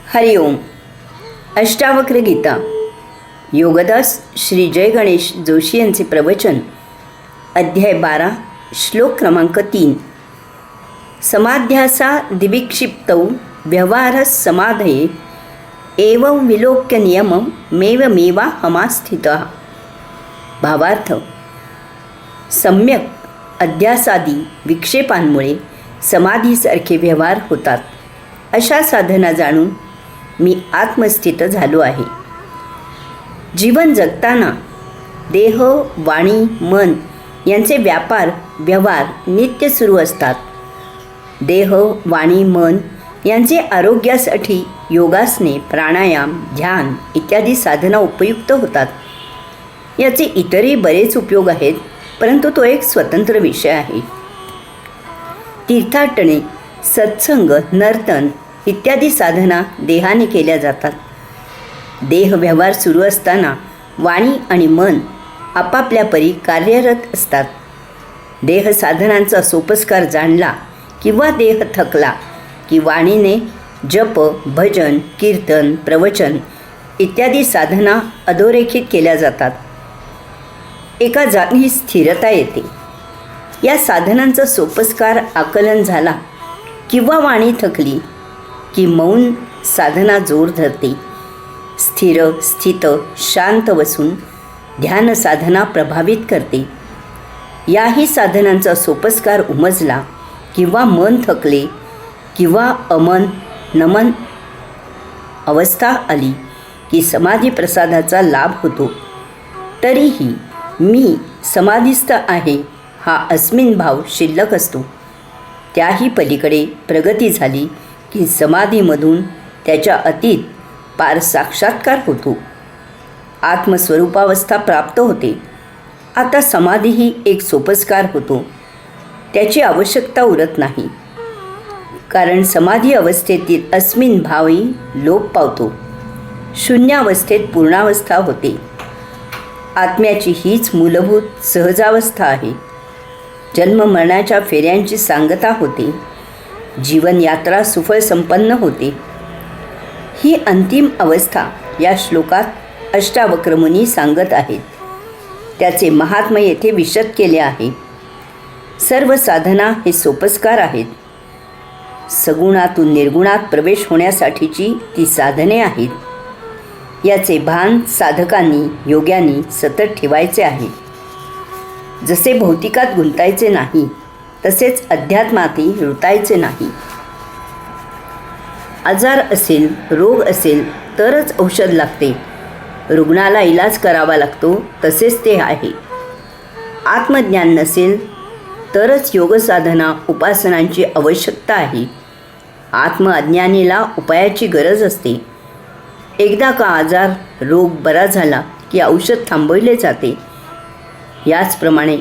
हरिओम. अष्टावक्र गीता योगदास श्री जय गणेश जोशी यांचे प्रवचन. अध्याय 12 श्लोक क्रमांक 3. समाध्यासा दिविक्षिप्तौ व्यवहारः समाधये एवं विलोक्य नियमं मेवमेवाहमास्थितः. भावार्थ: सम्यक अध्यासादी विक्षेपांमुळे समाधीसारखे व्यवहार होतात. अशा साधना जाणून मी आत्मस्थित झालो आहे. जीवन जगताना देह, वाणी, मन यांचे व्यापार व्यवहार नित्य सुरू असतात. देह, वाणी, मन यांचे आरोग्यासाठी योगासने, प्राणायाम, ध्यान इत्यादी साधना उपयुक्त होतात. याचे इतरही बरेच उपयोग आहेत, परंतु तो एक स्वतंत्र विषय आहे. तीर्थाटने, सत्संग, नर्तन इत्यादी साधना देहाने केल्या जातात. देह व्यवहार सुरू असताना वाणी आणि मन आपापल्या परी कार्यरत असतात. देह साधनांचा सोपस्कार जाणला किंवा देह थकला की वाणीने जप, भजन, कीर्तन, प्रवचन इत्यादी साधना अधोरेखित केल्या जातात. एका जागी स्थिरता येते. या साधनांचा सोपस्कार आकलन झाला किंवा वाणी थकली की मौन साधना जोर धरते. स्थिर, स्थित, शांत बसून ध्यान साधना प्रभावित करते. याही साधनांचा सोपस्कार उमजला किंवा मन थकले किंवा अमन नमन अवस्था आली की समाधी प्रसादाचा लाभ होतो. तरीही मी समाधीस्थ आहे हा अस्मिन भाव शिल्लक असतो. त्याही पलीकडे प्रगती झाली की समाधीमधून त्याच्या अतीत पार साक्षात्कार होतो. आत्मस्वरूपावस्था प्राप्त होते. आता समाधी ही एक सोपस्कार होतो. त्याची आवश्यकता उरत नाही, कारण समाधी अवस्थेतील अस्मिन भावही लोप पावतो. शून्यावस्थेत पूर्णावस्था होते. आत्म्याची हीच मूलभूत सहजावस्था आहे. जन्ममरणाच्या फेऱ्यांची सांगता होते. जीवनयात्रा सुफळ संपन्न होते. ही अंतिम अवस्था या श्लोकात अष्टावक्र मुनी सांगत आहेत. त्याचे महात्म्य येथे विशद केले आहे. सर्व साधना हे सोपस्कार आहेत. सगुणातून निर्गुणात प्रवेश होण्यासाठीची ती साधने आहेत. याचे भान साधकांनी, योग्यांनी सतत ठेवायचे आहे. जसे भौतिकात गुंतायचे नाही, तसेच अध्यात्मातही रुतायचे नाही. आजार असेल, रोग असेल तरच औषध लागते. रुग्णाला इलाज करावा लागतो, तसेच ते आहे. आत्मज्ञान नसेल तरच योगसाधना उपासनांची आवश्यकता आहे. आत्मअज्ञानीला उपायाची गरज असते. एकदा का आजार, रोग बरा झाला की औषध थांबवले जाते. याचप्रमाणे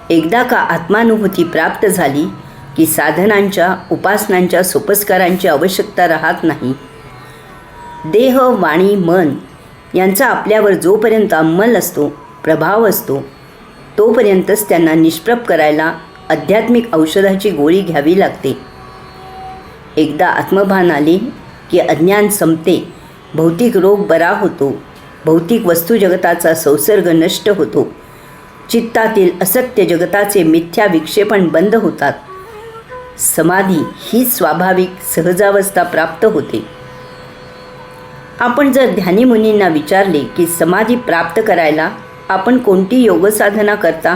एकदा का आत्मानुभूती प्राप्त झाली की साधनांच्या, उपासनांच्या सोपस्कारांची आवश्यकता राहत नाही. देह, वाणी, मन यांचा आपल्यावर जोपर्यंत अंमल असतो, प्रभाव असतो, तोपर्यंतच त्यांना निष्प्रभ करायला आध्यात्मिक औषधाची गोळी घ्यावी लागते. एकदा आत्मभान आले की अज्ञान संपते. भौतिक रोग बरा होतो. भौतिक वस्तू जगताचा संसर्ग नष्ट होतो. चित्तातील असत्य जगताचे मिथ्या विक्षेपण बंद होतात. समाधी ही स्वाभाविक सहजावस्था प्राप्त होते. आपण जर ध्यानी मुनींना विचारले की समाधी प्राप्त करायला आपण कोणती योगसाधना करता,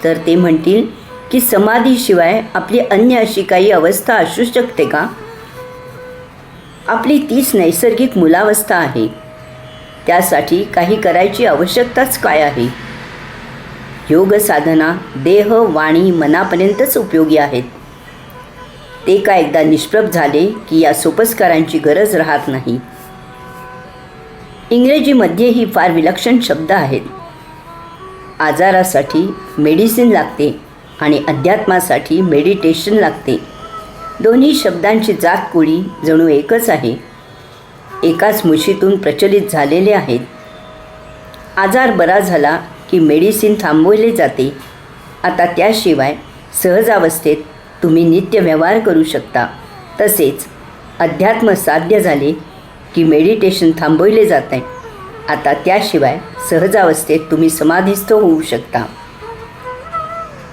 तर ते म्हणतील की समाधीशिवाय आपली अन्य अशी काही अवस्था असू शकते का? आपली तीच नैसर्गिक मूलावस्था आहे. त्यासाठी काही करायची आवश्यकताच काय आहे? योग साधना देह, वाणी, मनापर्यंतच उपयोगी आहेत. ते का एकदा निष्प्रभ झाले की या सोपस्कारांची गरज राहत नाही. इंग्रजीमध्येही फार विलक्षण शब्द आहेत. आजारासाठी मेडिसिन लागते आणि अध्यात्मासाठी मेडिटेशन लागते. दोन्ही शब्दांची जातकुळी जणू एकच आहे. एकाच मुशीतून प्रचलित झालेले आहेत. आजार बरा झाला की मेडिसिन थांबवले जाते. आता त्याशिवाय सहजावस्थेत तुम्ही नित्य व्यवहार करू शकता. तसेच अध्यात्म साध्य झाले की मेडिटेशन थांबवले जाते. आता त्याशिवाय सहजावस्थेत तुम्ही समाधीस्थ होऊ शकता.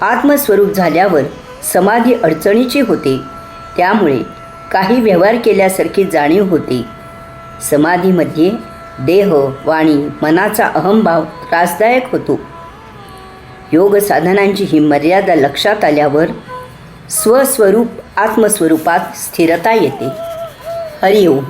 आत्मस्वरूप झाल्यावर समाधी अडचणीची होते, त्यामुळे काही व्यवहार केल्यासारखी जाणीव होते. समाधीमध्ये देह, वाणी, मनाचा अहंभाव त्रासदायक होतो. योग साधनांची ही मर्यादा लक्षात आल्यावर स्वस्वरूप आत्मस्वरूपात स्थिरता येते. हरिओम.